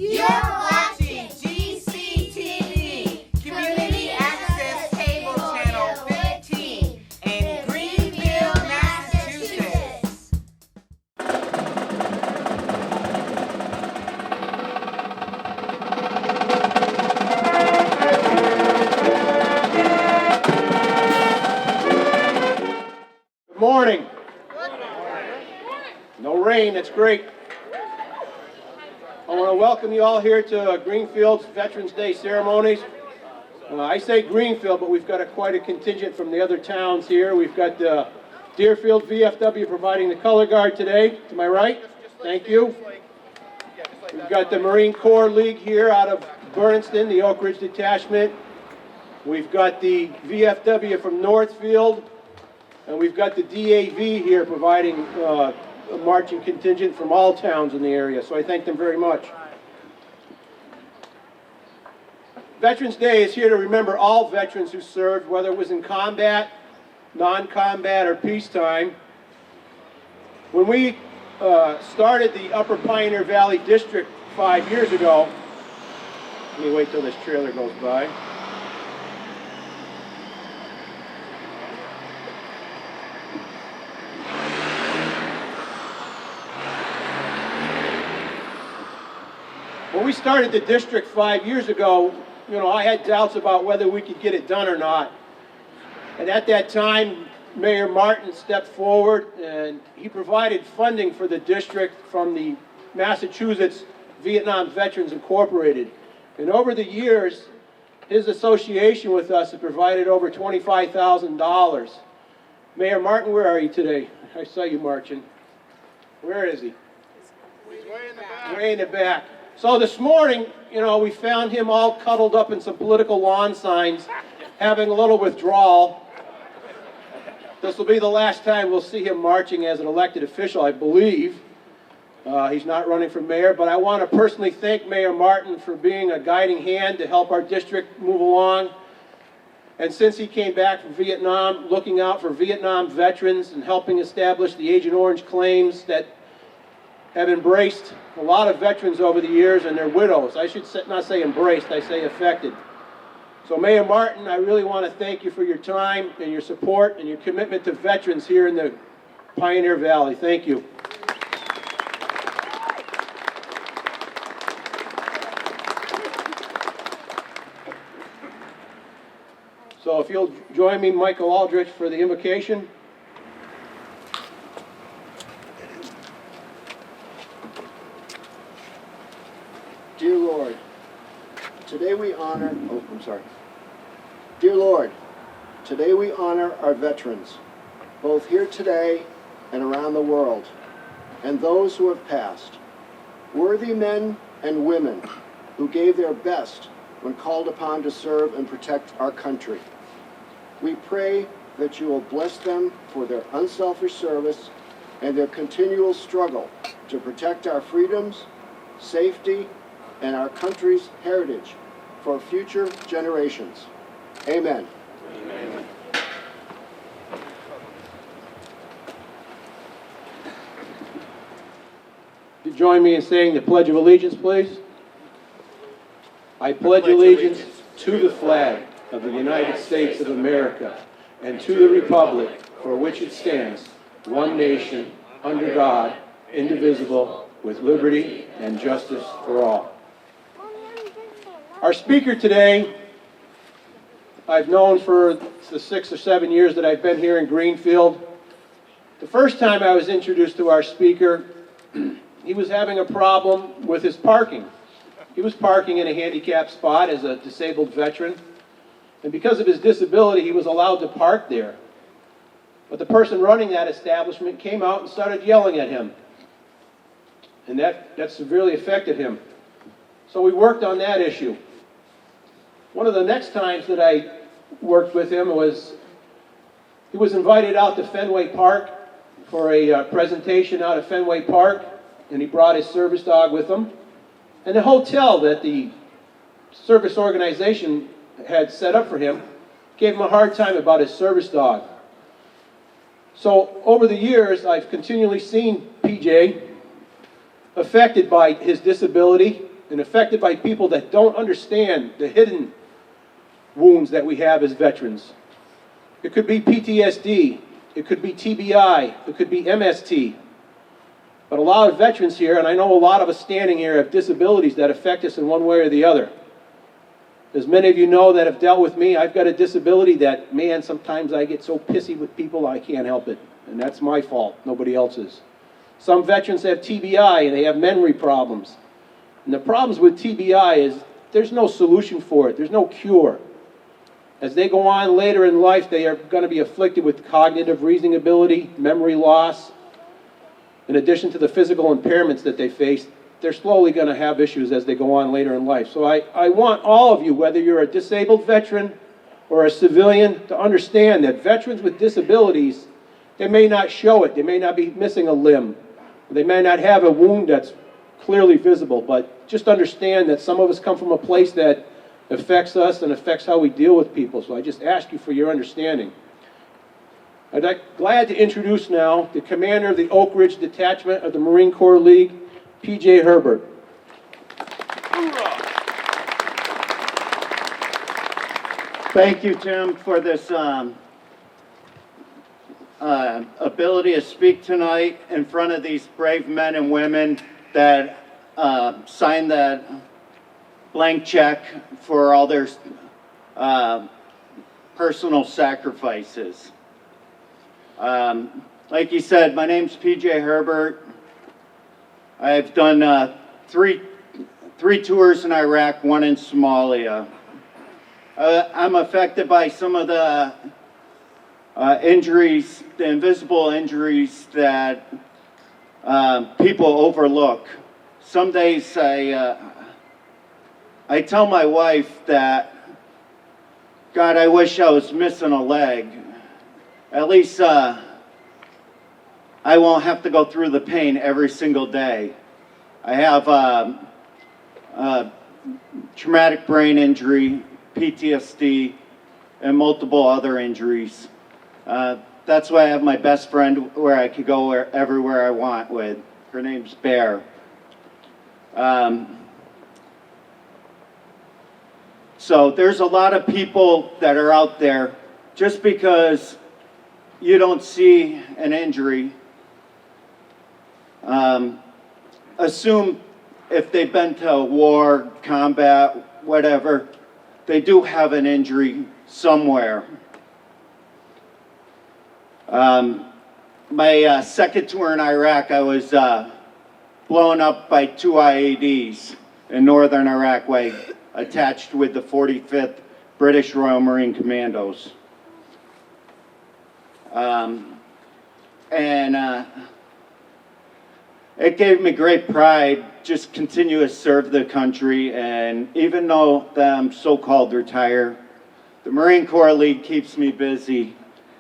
You're watching GCTV, Community Access Cable Channel 15 in Greenfield, Massachusetts. Good morning. No rain, that's great. I want to welcome you all here to Greenfield's Veterans Day ceremonies. I say Greenfield, but we've got quite a contingent from the other towns here. We've got Deerfield VFW providing the color guard today, to my right. Thank you. We've got the Marine Corps League here out of Berniston, the Oak Ridge Detachment. We've got the VFW from Northfield. And we've got the DAV here providing a marching contingent from all towns in the area, so I thank them very much. Veterans Day is here to remember all veterans who served, whether it was in combat, non-combat, or peacetime. When we started the Upper Pioneer Valley District 5 years ago, let me wait till this trailer goes by. When we started the district 5 years ago, I had doubts about whether we could get it done or not. And at that time, Mayor Martin stepped forward and he provided funding for the district from the Massachusetts Vietnam Veterans Incorporated. And over the years, his association with us has provided over $25,000. Mayor Martin, where are you today? I saw you marching. Where is he? He's way in the back. Way in the back. So this morning, we found him all cuddled up in some political lawn signs, having a little withdrawal. This will be the last time we'll see him marching as an elected official, I believe. He's not running for mayor, but I want to personally thank Mayor Martin for being a guiding hand to help our district move along. And since he came back from Vietnam, looking out for Vietnam veterans and helping establish the Agent Orange claims that have embraced a lot of veterans over the years and their widows. I should not say embraced, I say affected. So Mayor Martin, I really want to thank you for your time and your support and your commitment to veterans here in the Pioneer Valley. Thank you. So if you'll join me, Michael Aldrich, for the invocation. Dear Lord, today we honor, Dear Lord, today we honor our veterans, both here today and around the world, and those who have passed, worthy men and women who gave their best when called upon to serve and protect our country. We pray that you will bless them for their unselfish service and their continual struggle to protect our freedoms, safety, and our country's heritage for future generations. Amen. Amen. Would you join me in saying the Pledge of Allegiance, please? I pledge allegiance to the flag of the United States of America and to the republic for which it stands, one nation, under God, indivisible, with liberty and justice for all. Our speaker today, I've known for the 6 or 7 years that I've been here in Greenfield. The first time I was introduced to our speaker, he was having a problem with his parking. He was parking in a handicapped spot as a disabled veteran, and because of his disability, he was allowed to park there. But the person running that establishment came out and started yelling at him, and that severely affected him. So we worked on that issue. One of the next times that I worked with him was, he was invited out to Fenway Park for a presentation out of Fenway Park, and he brought his service dog with him. And the hotel that the service organization had set up for him gave him a hard time about his service dog. So over the years, I've continually seen PJ affected by his disability and affected by people that don't understand the hidden wounds that we have as veterans. It could be PTSD, it could be TBI, it could be MST. But a lot of veterans here, and I know a lot of us standing here, have disabilities that affect us in one way or the other. As many of you know that have dealt with me, I've got a disability that, man, sometimes I get so pissy with people I can't help it. And that's my fault, nobody else's. Some veterans have TBI and they have memory problems. And the problems with TBI is there's no solution for it, there's no cure. As they go on later in life, they are going to be afflicted with cognitive reasoning ability, memory loss. In addition to the physical impairments that they face, they're slowly going to have issues as they go on later in life. So I want all of you, whether you're a disabled veteran or a civilian, to understand that veterans with disabilities, they may not show it. They may not be missing a limb. They may not have a wound that's clearly visible, but just understand that some of us come from a place that affects us and affects how we deal with people. So I just ask you for your understanding. I'd like glad to introduce now the commander of the Oak Ridge Detachment of the Marine Corps League, P.J. Herbert. Thank you, Tim, for this ability to speak tonight in front of these brave men and women that signed that blank check for all their personal sacrifices. Like you said, my name's P.J. Herbert. I've done three tours in Iraq, one in Somalia. I'm affected by some of the injuries, the invisible injuries that people overlook. Some days I tell my wife that, God, I wish I was missing a leg. At least I won't have to go through the pain every single day. I have traumatic brain injury, PTSD, and multiple other injuries. That's why I have my best friend where I could go everywhere I want with. Her name's Bear. So there's a lot of people that are out there, just because you don't see an injury, assume if they've been to war, combat, whatever, they do have an injury somewhere. My second tour in Iraq, I was blown up by 2 IEDs in northern Iraq, attached with the 45th British Royal Marine Commandos. It gave me great pride, just continue to serve the country, and even though that I'm so-called retired, the Marine Corps League keeps me busy.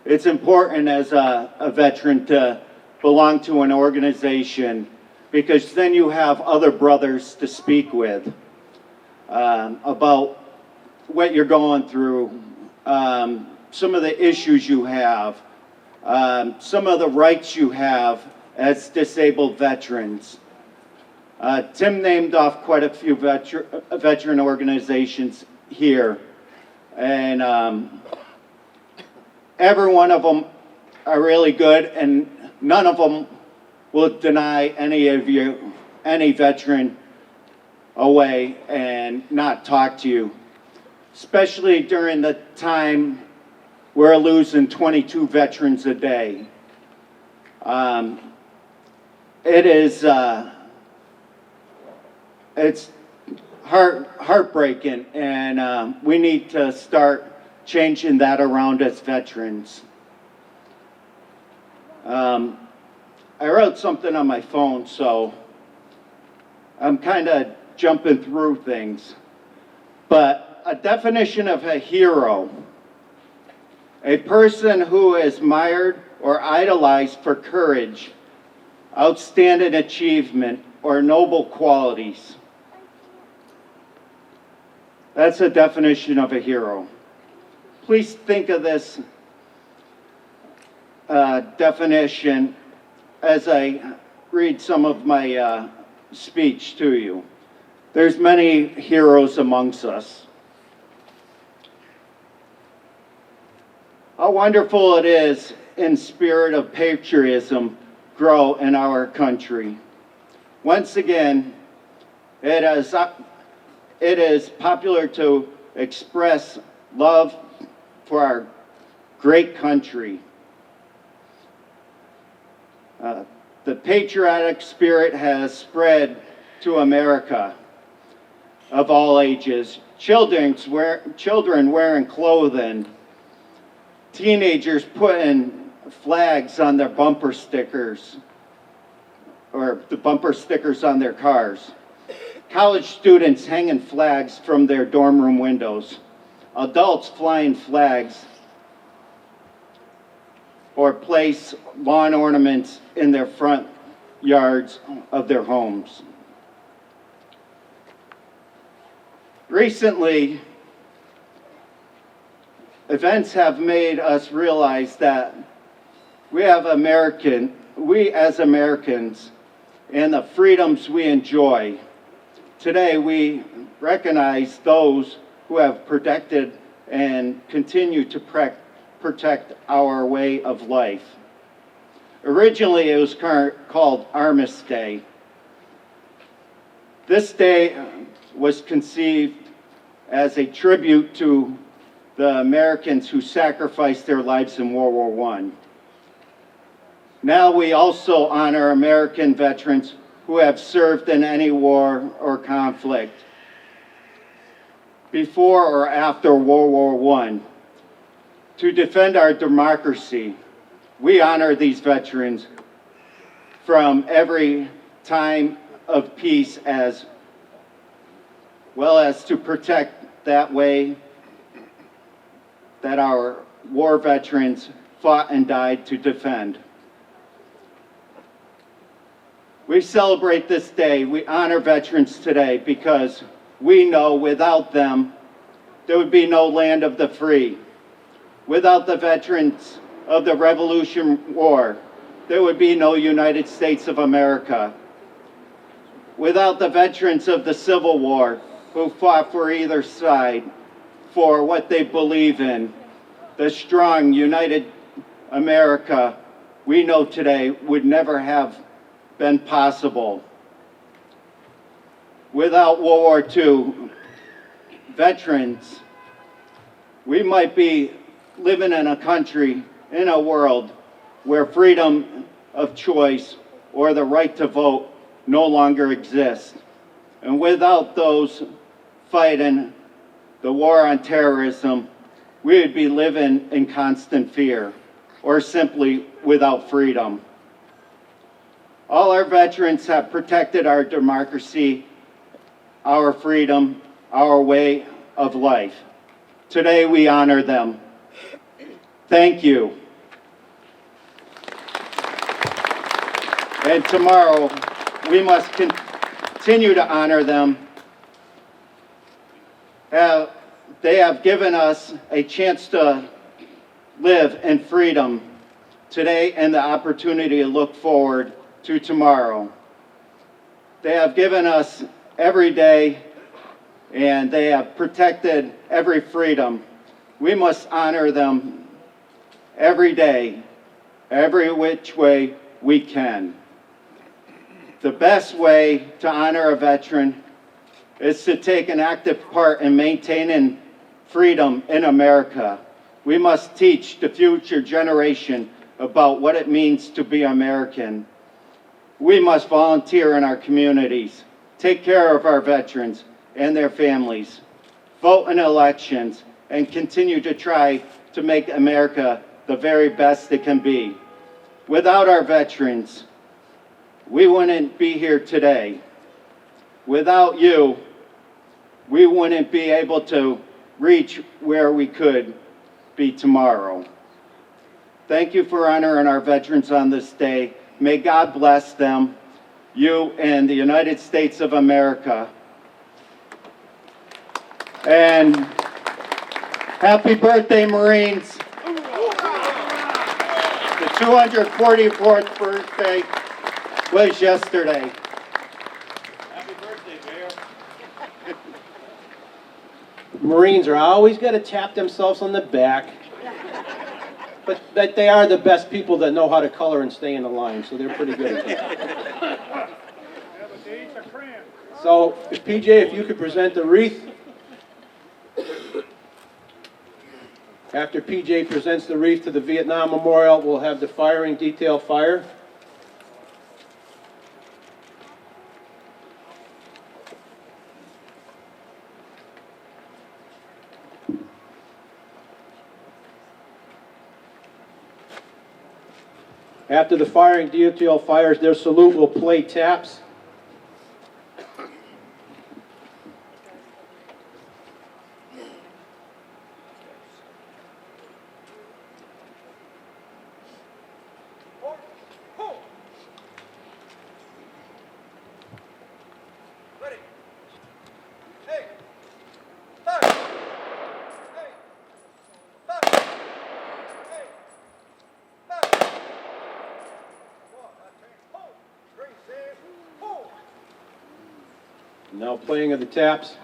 It's important as a veteran to belong to an organization, because then you have other brothers to speak with about what you're going through, some of the issues you have, some of the rights you have as disabled veterans. Tim named off quite a few veteran organizations here, and every one of them are really good, and none of them will deny any veteran away and not talk to you, especially during the time we're losing 22 veterans a day. It is, it's heartbreaking, and we need to start changing that around as veterans. I wrote something on my phone, so I'm kind of jumping through things. But a definition of a hero: a person who is admired or idolized for courage, outstanding achievement, or noble qualities. That's a definition of a hero. Please think of this definition as I read some of my speech to you. There's many heroes amongst us. How wonderful it is in spirit of patriotism grow in our country. Once again, it is popular to express love for our great country. The patriotic spirit has spread to America of all ages. Children wearing clothing, teenagers putting flags on their bumper stickers, or the bumper stickers on their cars. College students hanging flags from their dorm room windows. Adults flying flags or place lawn ornaments in their front yards of their homes. Recently, events have made us realize that we as Americans, and the freedoms we enjoy. Today, we recognize those who have protected and continue to protect our way of life. Originally, it was called Armistice Day. This day was conceived as a tribute to the Americans who sacrificed their lives in World War I. Now we also honor American veterans who have served in any war or conflict before or after World War I. To defend our democracy, we honor these veterans from every time of peace as well as to protect that way that our war veterans fought and died to defend. We celebrate this day, we honor veterans today because we know without them, there would be no land of the free. Without the veterans of the Revolutionary War, there would be no United States of America. Without the veterans of the Civil War who fought for either side for what they believe in, the strong, united America we know today would never have been possible. Without World War II veterans, we might be living in a country, in a world, where freedom of choice or the right to vote no longer exists. And without those fighting the war on terrorism, we would be living in constant fear, or simply without freedom. All our veterans have protected our democracy, our freedom, our way of life. Today we honor them. Thank you. And tomorrow we must continue to honor them. They have given us a chance to live in freedom today and the opportunity to look forward to tomorrow. They have given us every day and they have protected every freedom. We must honor them every day, every which way we can. The best way to honor a veteran is to take an active part in maintaining freedom in America. We must teach the future generation about what it means to be American. We must volunteer in our communities, take care of our veterans and their families, vote in elections, and continue to try to make America the very best it can be. Without our veterans, we wouldn't be here today. Without you, we wouldn't be able to reach where we could be tomorrow. Thank you for honoring our veterans on this day. May God bless them, you and the United States of America. And happy birthday, Marines. The 244th birthday was yesterday. Happy birthday, Mayor. Marines are always got to tap themselves on the back. But they are the best people that know how to color and stay in the line, so they're pretty good at that. So, PJ, if you could present the wreath. After PJ presents the wreath to the Vietnam Memorial, we'll have the firing detail fire. After the firing detail fires their salute, we'll play taps. Now playing of the taps.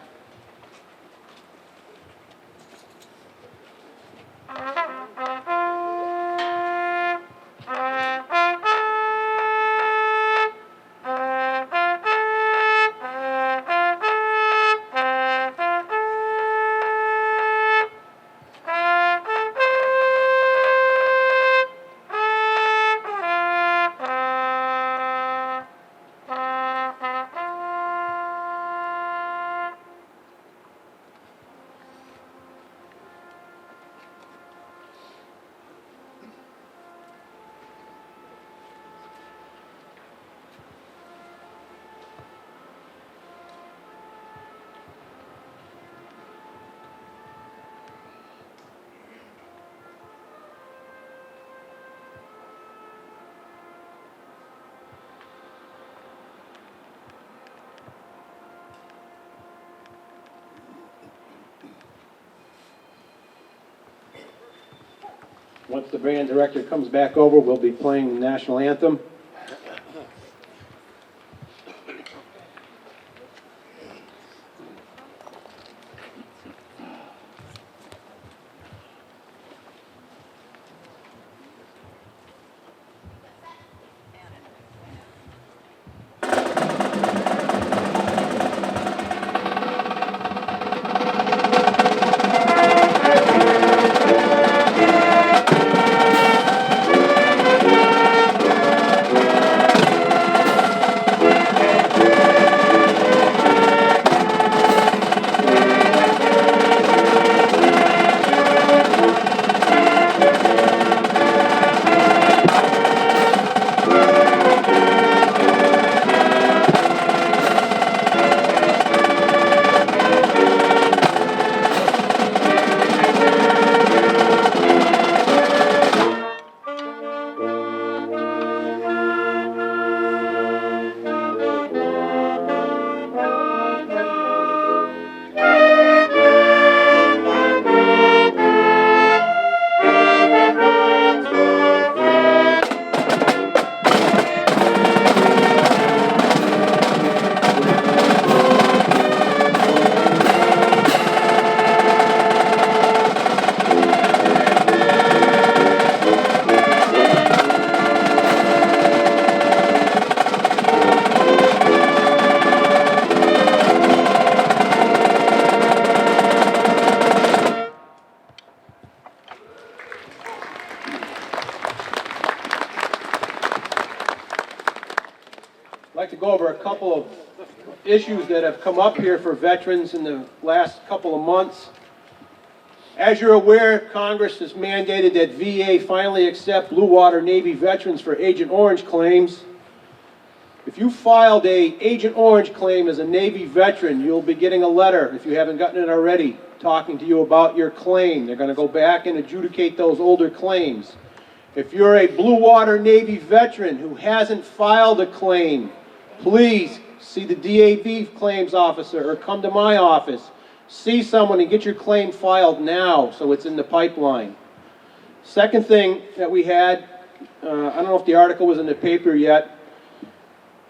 Once the band director comes back over, we'll be playing the national anthem. I'd like to go over a couple of issues that have come up here for veterans in the last couple of months. As you're aware, Congress has mandated that VA finally accept Blue Water Navy veterans for Agent Orange claims. If you filed a Agent Orange claim as a Navy veteran, you'll be getting a letter, if you haven't gotten it already, talking to you about your claim. They're going to go back and adjudicate those older claims. If you're a Blue Water Navy veteran who hasn't filed a claim, please see the DAV claims officer or come to my office. See someone and get your claim filed now so it's in the pipeline. Second thing that we had, I don't know if the article was in the paper yet,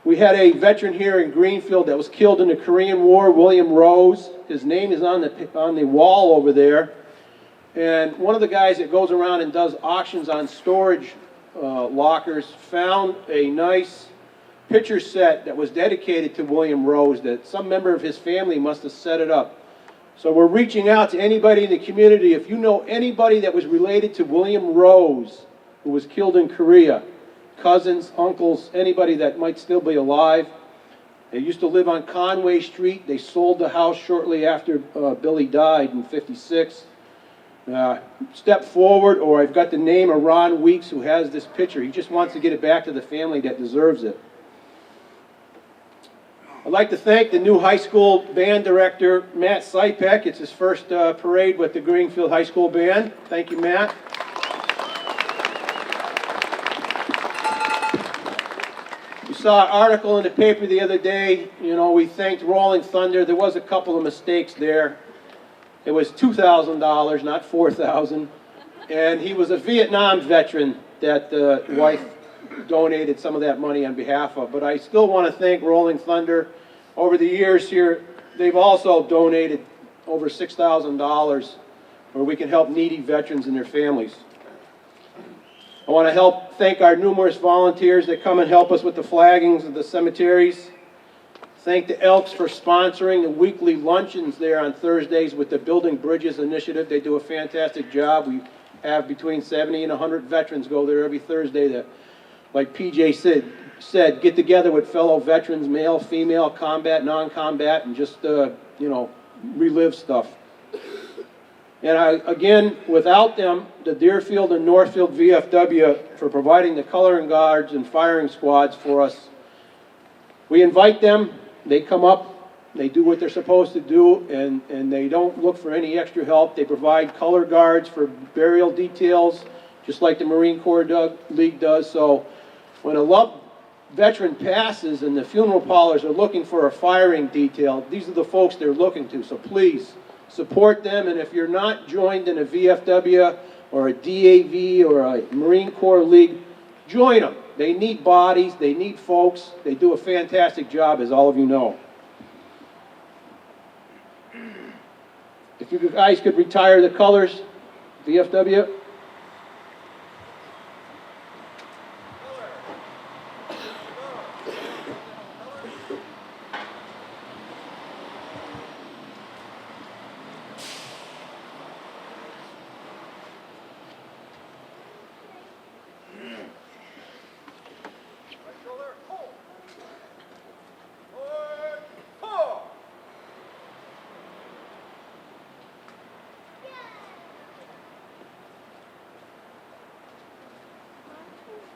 We had a veteran here in Greenfield that was killed in the Korean War, William Rose. His name is on the wall over there. And one of the guys that goes around and does auctions on storage lockers found a nice picture set that was dedicated to William Rose, that some member of his family must have set it up. So we're reaching out to anybody in the community. If you know anybody that was related to William Rose, who was killed in Korea, cousins, uncles, anybody that might still be alive. They used to live on Conway Street. They sold the house shortly after Billy died in '56. Step forward, or I've got the name of Ron Weeks, who has this picture. He just wants to get it back to the family that deserves it. I'd like to thank the new high school band director, Matt Sipek. It's his first parade with the Greenfield High School Band. Thank you, Matt. We saw an article in the paper the other day. You know, we thanked Rolling Thunder. There was a couple of mistakes there. It was $2,000, not $4,000. And he was a Vietnam veteran that the wife donated some of that money on behalf of. But I still want to thank Rolling Thunder. Over the years here, they've also donated over $6,000 where we can help needy veterans and their families. I want to thank our numerous volunteers that come and help us with the flaggings of the cemeteries. Thank the Elks for sponsoring the weekly luncheons there on Thursdays with the Building Bridges Initiative. They do a fantastic job. We have between 70 and 100 veterans go there every Thursday that, like PJ said, get together with fellow veterans, male, female, combat, non-combat, and just, relive stuff. And again, without them, the Deerfield and Northfield VFW for providing the coloring guards and firing squads for us. We invite them, they come up, they do what they're supposed to do, and they don't look for any extra help. They provide color guards for burial details, just like the Marine Corps League does. So when a loved veteran passes and the funeral parlors are looking for a firing detail, these are the folks they're looking to. So please support them. And if you're not joined in a VFW or a DAV or a Marine Corps League, join them. They need bodies, they need folks. They do a fantastic job, as all of you know. If you guys could retire the colors, VFW.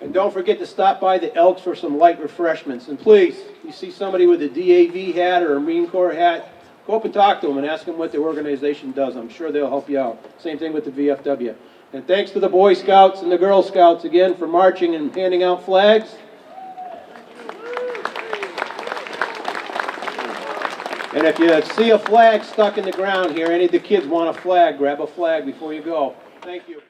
And don't forget to stop by the Elks for some light refreshments. And please, you see somebody with a DAV hat or a Marine Corps hat, go up and talk to them and ask them what their organization does. I'm sure they'll help you out. Same thing with the VFW. And thanks to the Boy Scouts and the Girl Scouts again for marching and handing out flags. And if you see a flag stuck in the ground here, any of the kids want a flag, grab a flag before you go. Thank you.